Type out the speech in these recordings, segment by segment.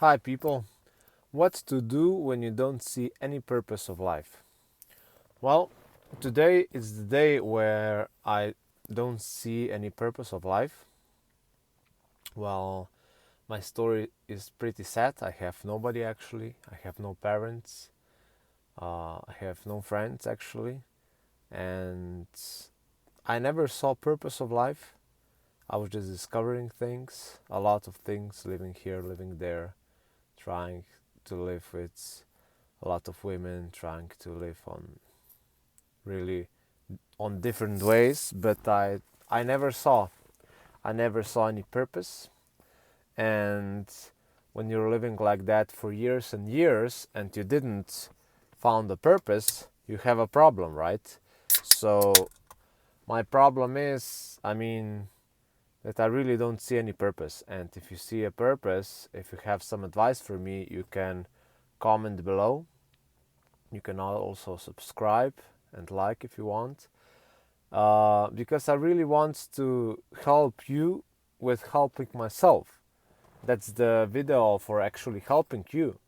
Hi, people. What to do when you don't see any purpose of life? Well, today is the day where I don't see any purpose of life. Well, my story is pretty sad. I have nobody actually. I have no parents. I have no friends actually. And I never saw purpose of life. I was just discovering things, a lot of things, living here, living there, trying to live with a lot of women, trying to live on really on different ways, but I never saw any purpose. And when you're living like that for years and years and you didn't found a purpose, you have a problem, right? So my problem is, that I really don't see any purpose. And if you see a purpose, if you have some advice for me, you can comment below. You can also subscribe and like if you want. Because I really want to help you with helping myself. That's the video for actually helping you.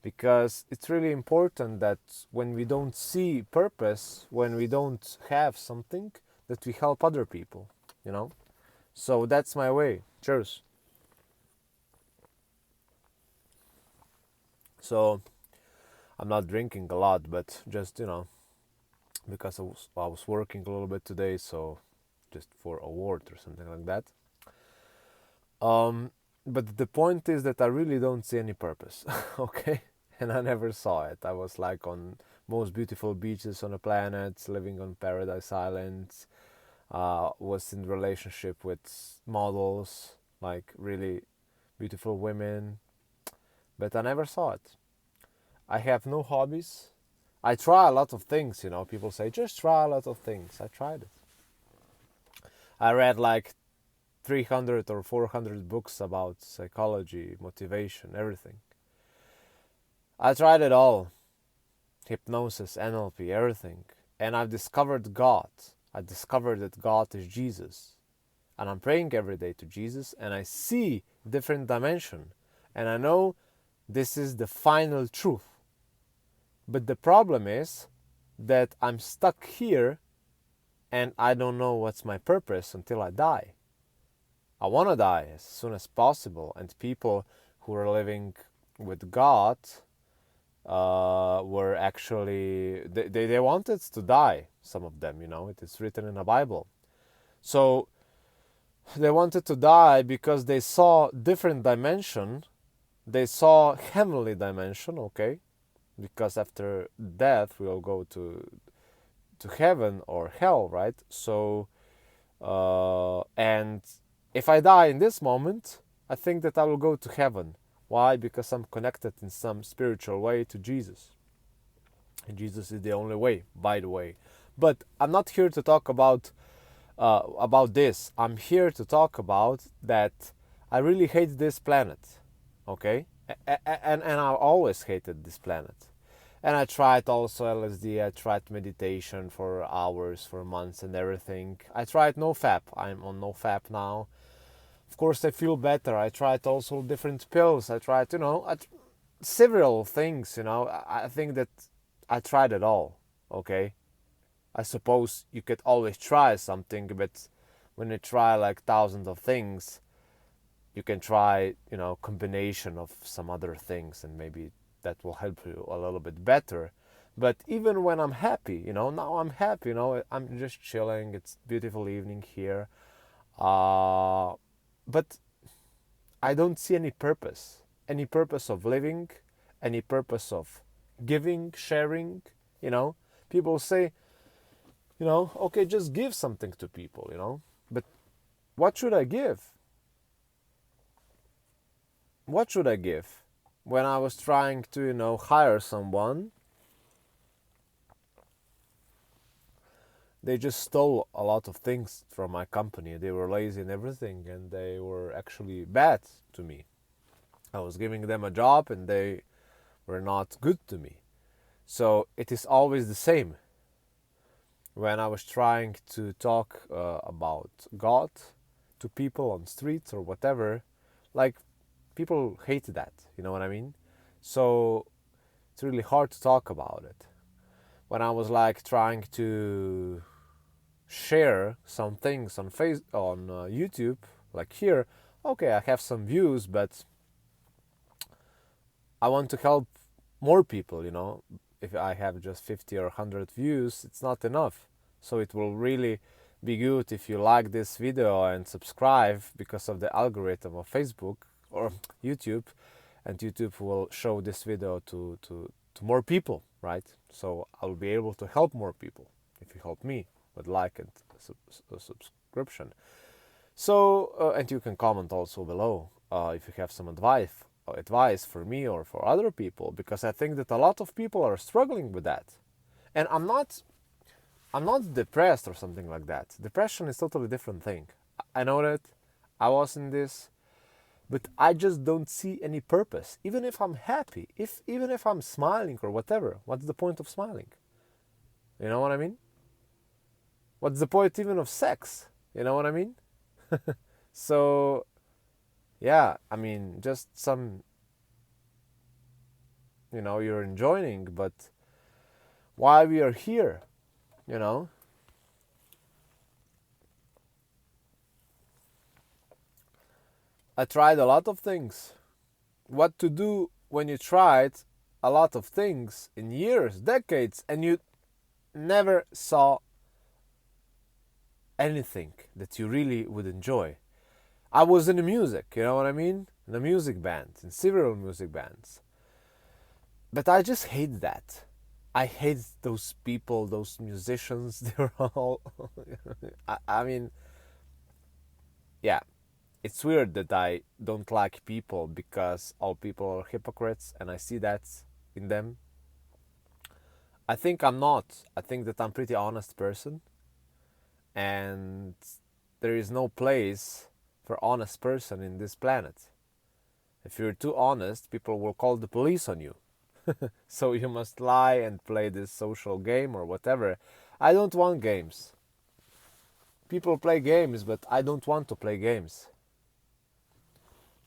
Because it's really important that when we don't see purpose, when we don't have something, that we help other people, you know? So that's my way. Cheers. So I'm not drinking a lot, but just, because I was working a little bit today, so just for a word or something like that. But the point is that I really don't see any purpose, okay? And I never saw it. I was like on most beautiful beaches on the planet, living on paradise islands, was in relationship with models, like really beautiful women, but I never saw it. I have no hobbies. I try a lot of things, people say, just try a lot of things. I tried it. I read like 300 or 400 books about psychology, motivation, everything. I tried it all. Hypnosis, NLP, everything. And I've discovered God. I discovered that God is Jesus. And I'm praying every day to Jesus and I see different dimension. And I know this is the final truth. But the problem is that I'm stuck here and I don't know what's my purpose until I die. I want to die as soon as possible. And people who are living with God were actually, they wanted to die, some of them, it is written in the Bible. So they wanted to die because they saw different dimension. They saw heavenly dimension, okay? Because after death we'll go to heaven or hell, right? So and if I die in this moment, I think that I will go to heaven. Why? Because I'm connected in some spiritual way to Jesus. And Jesus is the only way, by the way. But I'm not here to talk about this. I'm here to talk about that I really hate this planet, okay? And I always hated this planet. And I tried also LSD, I tried meditation for hours, for months and everything. I tried NoFap, I'm on NoFap now. Of course I feel better. I tried also different pills. I tried, several things, I think that I tried it all, okay? I suppose you could always try something, but when you try like thousands of things, you can try, combination of some other things and maybe that will help you a little bit better. But even when I'm happy, now I'm happy, I'm just chilling. It's beautiful evening here. But I don't see any purpose of living, any purpose of giving, sharing, People say, okay, just give something to people, But what should I give? What should I give? When I was trying to, hire someone, they just stole a lot of things from my company. They were lazy and everything, and they were actually bad to me. I was giving them a job, and they were not good to me. So it is always the same. When I was trying to talk about God to people on streets or whatever, like people hate that, you know what I mean? So it's really hard to talk about it. When I was like trying to share some things on YouTube, like here, okay, I have some views, but I want to help more people, you know. If I have just 50 or 100 views, it's not enough. So it will really be good if you like this video and subscribe, because of the algorithm of Facebook or YouTube, and YouTube will show this video to more people, right? So I'll be able to help more people if you help me with like and subscription. So and you can comment also below if you have some advice for me or for other people, because I think that a lot of people are struggling with that. And I'm not depressed or something like that. Depression is totally different thing. I know that I was in this, but I just don't see any purpose. Even if I'm happy, even if I'm smiling or whatever, what's the point of smiling? You know what I mean? What's the point even of sex? You know what I mean? So yeah, I mean, just some, you're enjoying, but why we are here, you know? I tried a lot of things. What to do when you tried a lot of things in years, decades, and you never saw anything that you really would enjoy? I was in the music, you know what I mean? In a music band, in several music bands. But I just hate that. I hate those people, those musicians. They're all. I mean, yeah, it's weird that I don't like people because all people are hypocrites, and I see that in them. I think I'm not. I think that I'm a pretty honest person, and there is no place for honest person in this planet. If you're too honest, people will call the police on you. So you must lie and play this social game or whatever. I don't want games. People play games, but I don't want to play games.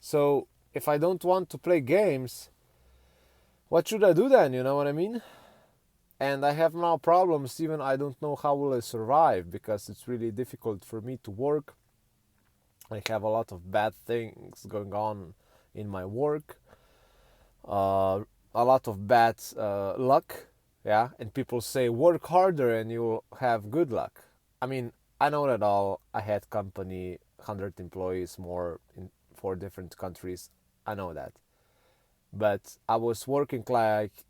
So if I don't want to play games, what should I do then? You know what I mean? And I have now problems. Even I don't know how will I survive, because it's really difficult for me to work. I have a lot of bad things going on in my work. A lot of bad luck, yeah. And people say work harder and you'll have good luck. I mean, I know that all. I had company, 100 employees more in 4 different countries. I know that, but I was working like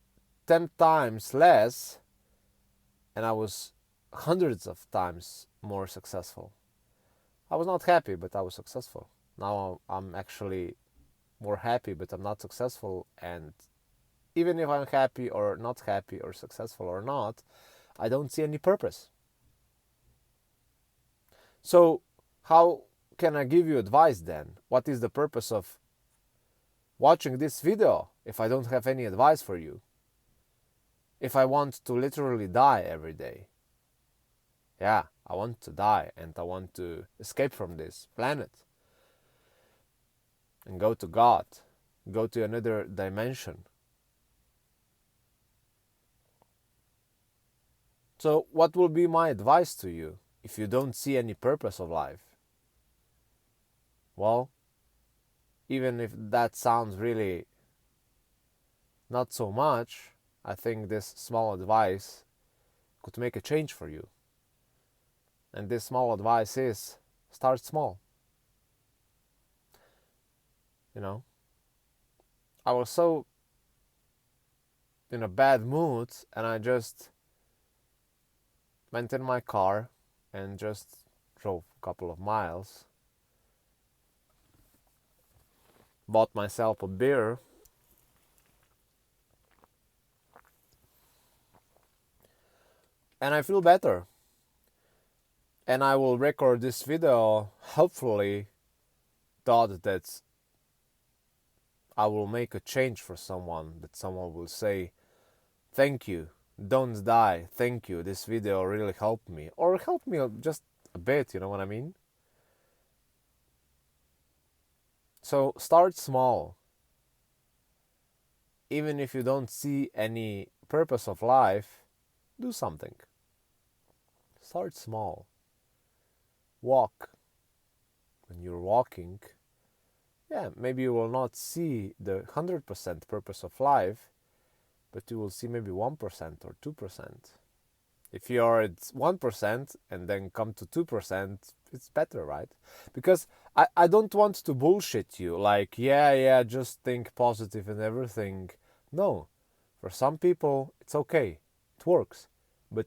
10 times less, and I was hundreds of times more successful. I was not happy, but I was successful. Now I'm actually more happy, but I'm not successful. And even if I'm happy or not happy or successful or not, I don't see any purpose. So how can I give you advice then? What is the purpose of watching this video if I don't have any advice for you? If I want to literally die every day. Yeah, I want to die and I want to escape from this planet and go to God, go to another dimension. So what will be my advice to you if you don't see any purpose of life? Well, even if that sounds really not so much, I think this small advice could make a change for you. And this small advice is, start small. You know, I was so in a bad mood, and I just went in my car and just drove a couple of miles, bought myself a beer, and I feel better. And I will record this video, hopefully thought that I will make a change for someone, that someone will say, thank you, don't die, thank you, this video really helped me, or helped me just a bit, you know what I mean? So start small. Even if you don't see any purpose of life, do something. Start small. Walk. When you're walking, yeah, maybe you will not see the 100% purpose of life, but you will see maybe 1% or 2%. If you are at 1% and then come to 2%, it's better, right? Because I don't want to bullshit you like, yeah, just think positive and everything. No. For some people, it's okay. It works. But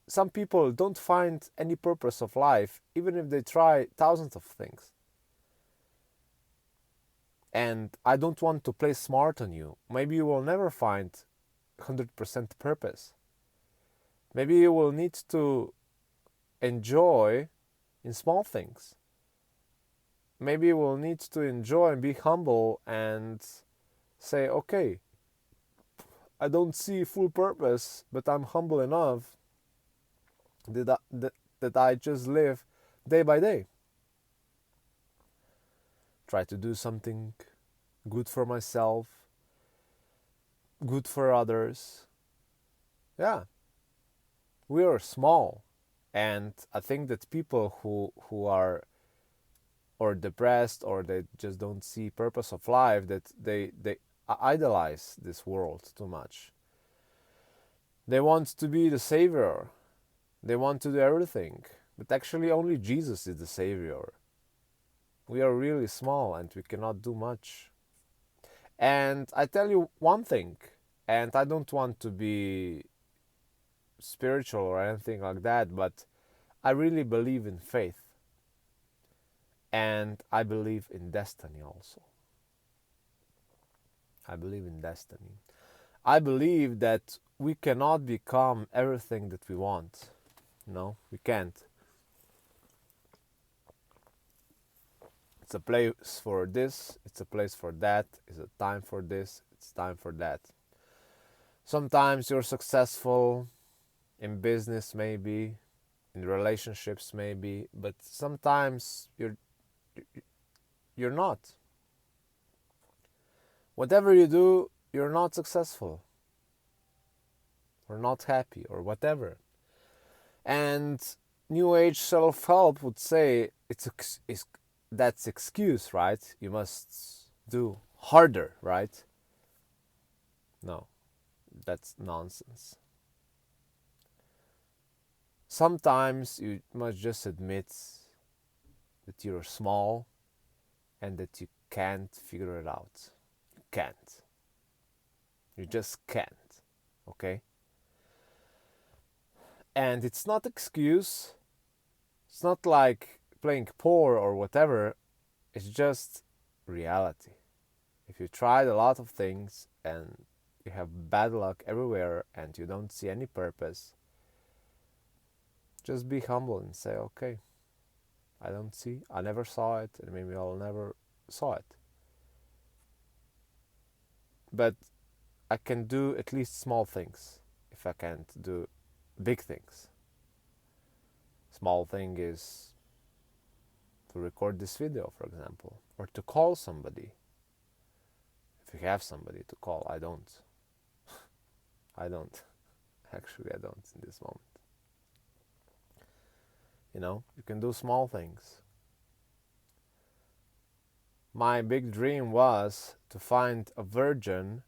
some people don't find any purpose of life, even if they try thousands of things. And I don't want to play smart on you. Maybe you will never find 100% purpose. Maybe you will need to enjoy in small things. Maybe you will need to enjoy and be humble and say, okay, I don't see full purpose, but I'm humble enough that I just live day by day. Try to do something good for myself, good for others. Yeah, we are small. And I think that people who are or depressed or they just don't see purpose of life, that they idolize this world too much. They want to be the savior. They want to do everything. But actually only Jesus is the savior. We are really small and we cannot do much. And I tell you one thing, and I don't want to be spiritual or anything like that, but I really believe in faith. And I believe in destiny also. I believe in destiny. I believe that we cannot become everything that we want. No, we can't. It's a place for this, it's a place for that, it's a time for this, it's time for that. Sometimes you're successful in business maybe, in relationships maybe, but sometimes you're not. Whatever you do, you're not successful or not happy or whatever. And New Age self-help would say that's excuse, right? You must do harder, right? No, that's nonsense. Sometimes you must just admit that you're small and that you can't figure it out. You can't. You just can't. Okay? And it's not excuse. It's not like playing poor or whatever. It's just reality. If you tried a lot of things and you have bad luck everywhere and you don't see any purpose, just be humble and say, okay, I never saw it, and maybe I'll never saw it. But I can do at least small things if I can't do big things. Small thing is to record this video, for example, or to call somebody. If you have somebody to call, I don't. I don't. Actually, I don't in this moment. You can do small things. My big dream was to find a virgin,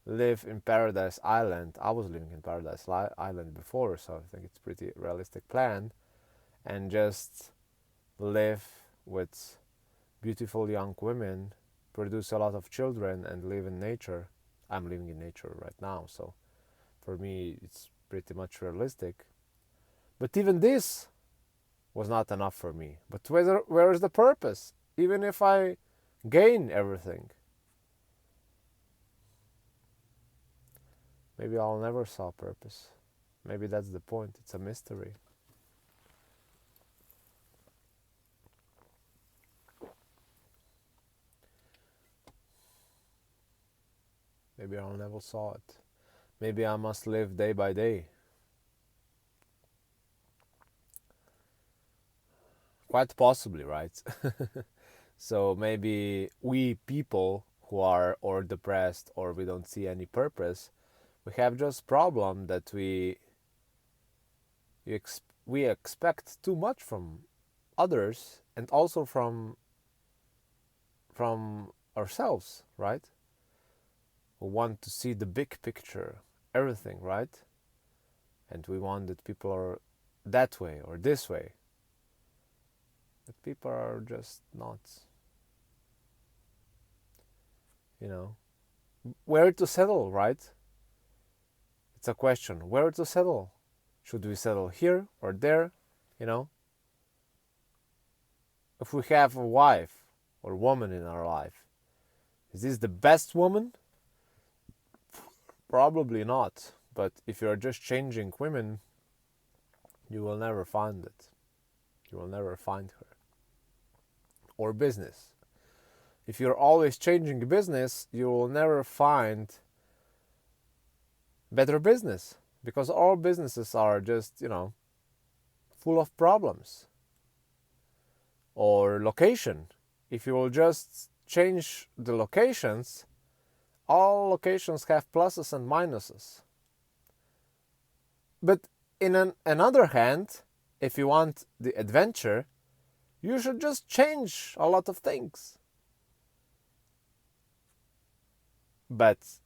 live in Paradise Island. I was living in Paradise Island before, so I think it's a pretty realistic plan. And just live with beautiful young women, produce a lot of children, and live in nature. I'm living in nature right now, so for me it's pretty much realistic. But even this was not enough for me. But where is the purpose? Even if I gain everything, maybe I'll never saw purpose. Maybe that's the point. It's a mystery. Maybe I'll never saw it. Maybe I must live day by day. Quite possibly, right? So maybe we people who are or depressed or we don't see any purpose, we have just problem that we expect too much from others and also from ourselves, right? We want to see the big picture, everything, right? And we want that people are that way or this way. But people are just not, you know. Where to settle, right? It's a question. Where to settle? Should we settle here or there? You know? If we have a wife or woman in our life, is this the best woman? Probably not. But if you're just changing women, you will never find it. You will never find her. Or business. If you're always changing business, you will never find better business. Because all businesses are just, full of problems. Or location. If you will just change the locations, all locations have pluses and minuses. But another hand, if you want the adventure, you should just change a lot of things. But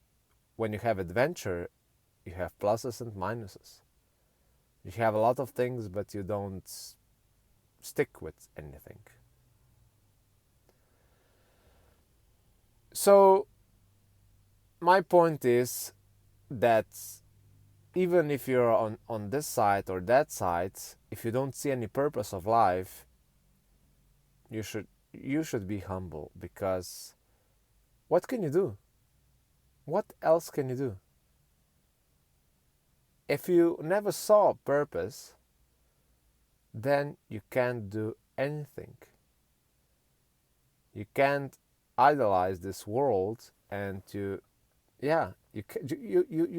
when you have adventure, you have pluses and minuses. You have a lot of things, but you don't stick with anything. So my point is that even if you're on this side or that side, if you don't see any purpose of life, you should be humble, because what can you do? What else can you do? If you never saw purpose, then you can't do anything. You can't idolize this world, and you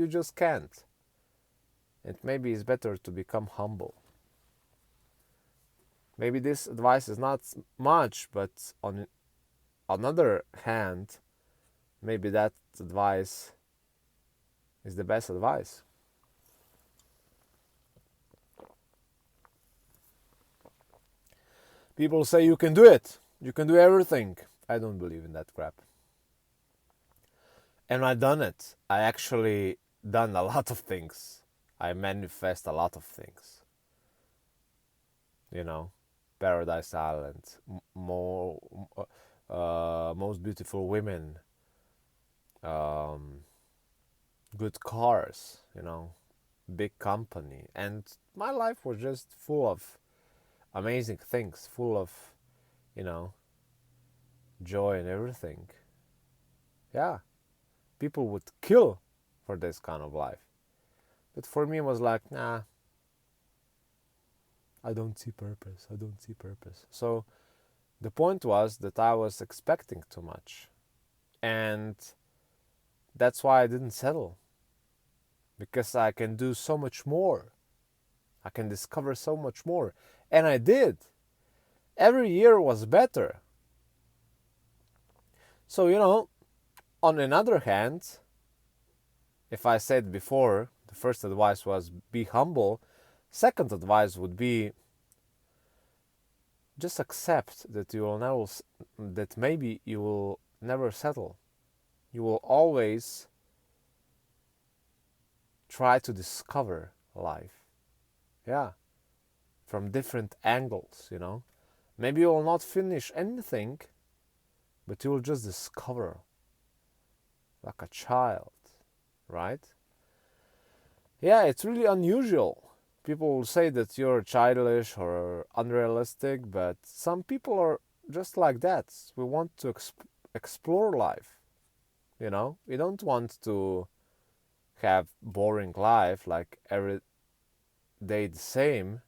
just can't. And maybe it's better to become humble. Maybe this advice is not much, but on another hand, maybe that advice is the best advice. People say you can do it. You can do everything. I don't believe in that crap. And I done it. I actually done a lot of things. I manifest a lot of things. Paradise Island, most beautiful women, good cars, big company. And my life was just full of amazing things, full of, joy and everything. Yeah, people would kill for this kind of life. But for me, it was like, nah, I don't see purpose. I don't see purpose. So the point was that I was expecting too much. And that's why I didn't settle. Because I can do so much more. I can discover so much more. And I did. Every year was better. So, on another hand, if I said before, the first advice was be humble. Second advice would be just accept that that maybe you will never settle. You will always try to discover life. Yeah. From different angles, Maybe you will not finish anything, but you will just discover like a child, right? Yeah, it's really unusual. People will say that you're childish or unrealistic, but some people are just like that. We want to explore life, We don't want to have boring life like every day the same,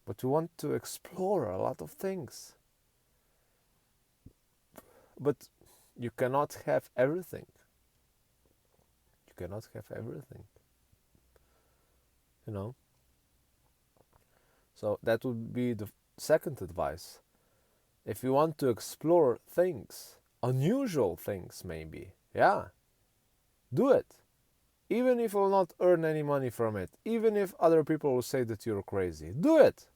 but we want to explore a lot of things. But you cannot have everything. You cannot have everything. So that would be the second advice. if you want to explore things, unusual things maybe, yeah, do it. Even if you will not earn any money from it, even if other people will say that you're crazy, do it.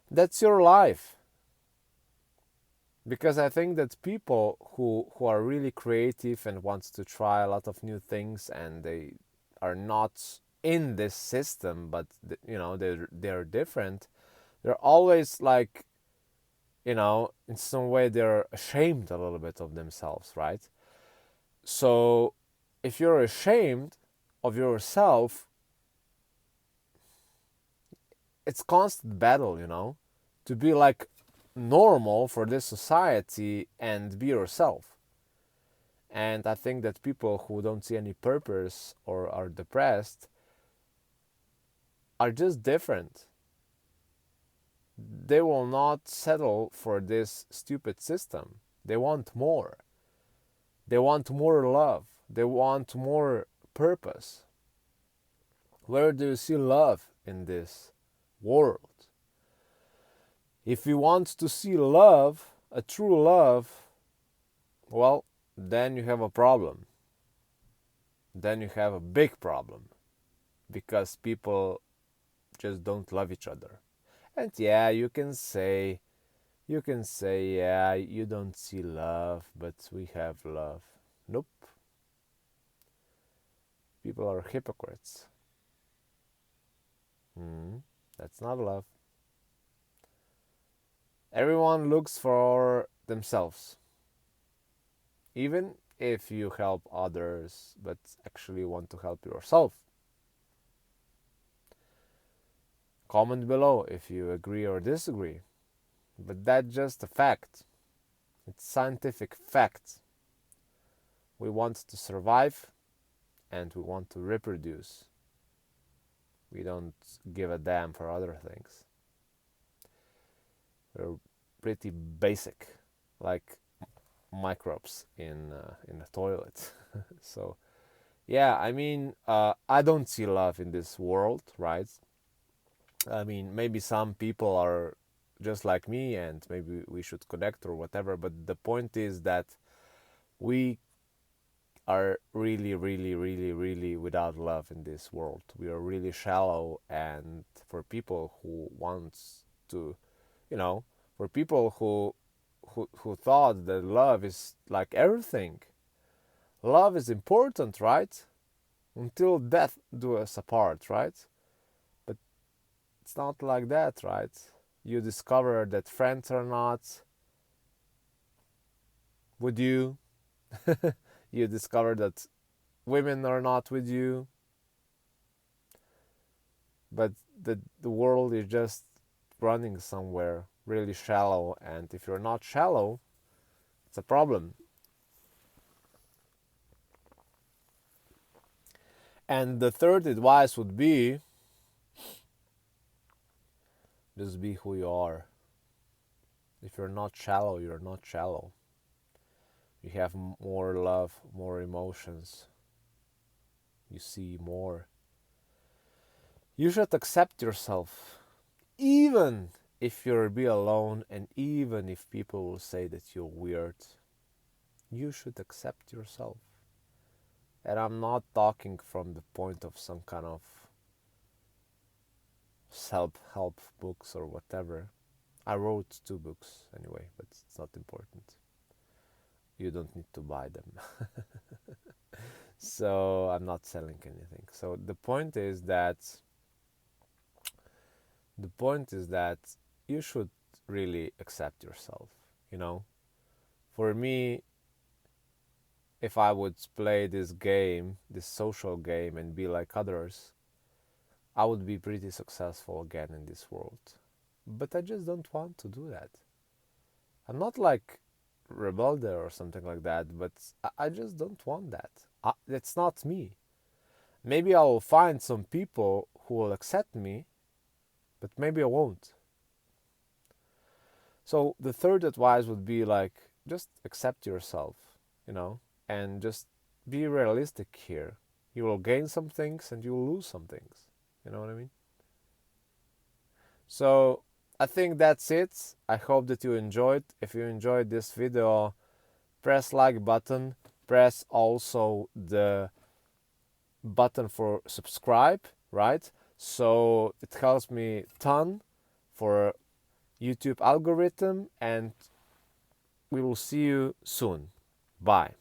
That's your life. Because I think that people who are really creative and wants to try a lot of new things, and they are not in this system, but they're different, they're always like, in some way they're ashamed a little bit of themselves, right? So if you're ashamed of yourself, it's constant battle, to be like normal for this society and be yourself. And I think that people who don't see any purpose or are depressed are just different. They will not settle for this stupid system. They want more. They want more love. They want more purpose. Where do you see love in this world? If you want to see love, a true love, well, then you have a problem. Then you have a big problem, because people just don't love each other. And yeah, you can say, yeah, you don't see love, but we have love. Nope. People are hypocrites. That's not love. Everyone looks for themselves. Even if you help others, but actually want to help yourself. Comment below if you agree or disagree. But that's just a fact. It's scientific fact. We want to survive and we want to reproduce. We don't give a damn for other things. We're pretty basic, like microbes in a toilet. So yeah, I don't see love in this world, right? Maybe some people are just like me and maybe we should connect or whatever, but the point is that we are really, really, really, really without love in this world. We are really shallow, and for people who wants to, you know, for people who thought that love is like everything. Love is important, right? Until death do us apart, right? But it's not like that, right? You discover that friends are not with you. You discover that women are not with you. But the world is just running somewhere really shallow, and if you're not shallow, it's a problem. And the third advice would be just be who you are. If you're not shallow, you're not shallow. You have more love, more emotions. You see more. You should accept yourself, even if you'll be alone and even if people will say that you're weird. You should accept yourself. And I'm not talking from the point of some kind of self-help books or whatever. I wrote 2 books anyway, but it's not important. You don't need to buy them. So I'm not selling anything. So the point is that you should really accept yourself, you know? For me, if I would play this game, this social game, and be like others, I would be pretty successful again in this world. But I just don't want to do that. I'm not like rebelde or something like that, but I just don't want that. That's not me. Maybe I will find some people who will accept me, but maybe I won't. So the third advice would be like, just accept yourself, and just be realistic here. You will gain some things and you will lose some things. You know what I mean? So I think that's it. I hope that you enjoyed. If you enjoyed this video, press like button, press also the button for subscribe, right? So it helps me ton for YouTube algorithm, and we will see you soon. Bye.